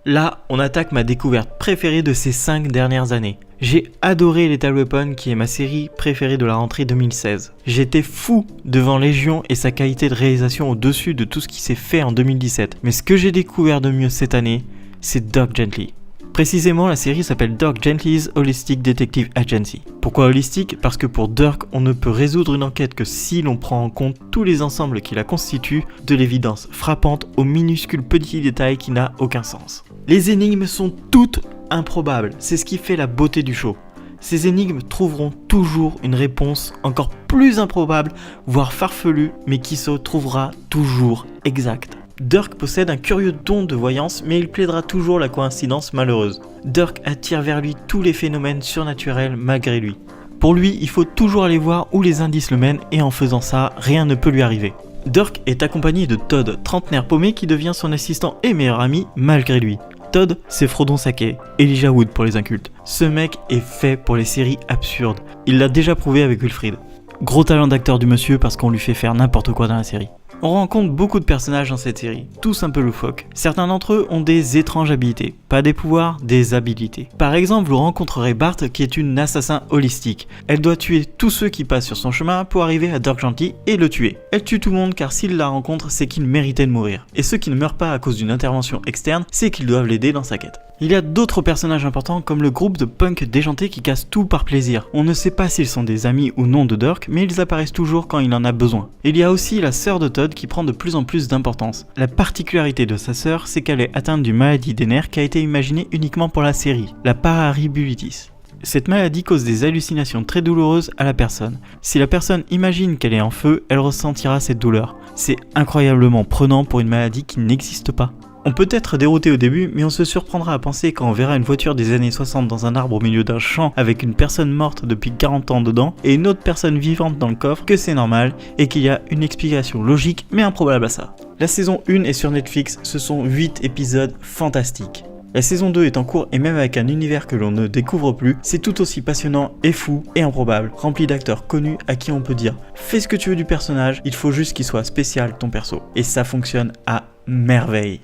Là, on attaque ma découverte préférée de ces 5 dernières années. J'ai adoré Lethal Weapon qui est ma série préférée de la rentrée 2016. J'étais fou devant Légion et sa qualité de réalisation au-dessus de tout ce qui s'est fait en 2017. Mais ce que j'ai découvert de mieux cette année, c'est Dirk Gently. Précisément, la série s'appelle Dirk Gently's Holistic Detective Agency. Pourquoi holistique ? Parce que pour Dirk, on ne peut résoudre une enquête que si l'on prend en compte tous les ensembles qui la constituent, de l'évidence frappante aux minuscules petits détails qui n'a aucun sens. Les énigmes sont toutes improbables, c'est ce qui fait la beauté du show. Ces énigmes trouveront toujours une réponse encore plus improbable, voire farfelue, mais qui se trouvera toujours exacte. Dirk possède un curieux don de voyance, mais il plaidera toujours la coïncidence malheureuse. Dirk attire vers lui tous les phénomènes surnaturels malgré lui. Pour lui, il faut toujours aller voir où les indices le mènent, et en faisant ça, rien ne peut lui arriver. Dirk est accompagné de Todd, trentenaire paumé qui devient son assistant et meilleur ami malgré lui. Todd, c'est Frodon Sake, Elijah Wood pour les incultes. Ce mec est fait pour les séries absurdes. Il l'a déjà prouvé avec Wilfried. Gros talent d'acteur du monsieur parce qu'on lui fait faire n'importe quoi dans la série. On rencontre beaucoup de personnages dans cette série, tous un peu loufoques. Certains d'entre eux ont des étranges habilités, pas des pouvoirs, des habilités. Par exemple, vous rencontrerez Bart qui est une assassin holistique. Elle doit tuer tous ceux qui passent sur son chemin pour arriver à Dirk Gently et le tuer. Elle tue tout le monde car s'il la rencontre, c'est qu'il méritait de mourir. Et ceux qui ne meurent pas à cause d'une intervention externe, c'est qu'ils doivent l'aider dans sa quête. Il y a d'autres personnages importants comme le groupe de punks déjantés qui cassent tout par plaisir. On ne sait pas s'ils sont des amis ou non de Dirk, mais ils apparaissent toujours quand il en a besoin. Il y a aussi la sœur de Todd qui prend de plus en plus d'importance. La particularité de sa sœur, c'est qu'elle est atteinte d'une maladie des nerfs qui a été imaginée uniquement pour la série, la pararibulitis. Cette maladie cause des hallucinations très douloureuses à la personne. Si la personne imagine qu'elle est en feu, elle ressentira cette douleur. C'est incroyablement prenant pour une maladie qui n'existe pas. On peut être dérouté au début, mais on se surprendra à penser quand on verra une voiture des années 60 dans un arbre au milieu d'un champ avec une personne morte depuis 40 ans dedans et une autre personne vivante dans le coffre que c'est normal et qu'il y a une explication logique mais improbable à ça. La saison 1 est sur Netflix, ce sont 8 épisodes fantastiques. La saison 2 est en cours et même avec un univers que l'on ne découvre plus, c'est tout aussi passionnant et fou et improbable, rempli d'acteurs connus à qui on peut dire « fais ce que tu veux du personnage, il faut juste qu'il soit spécial ton perso ». Et ça fonctionne à merveille.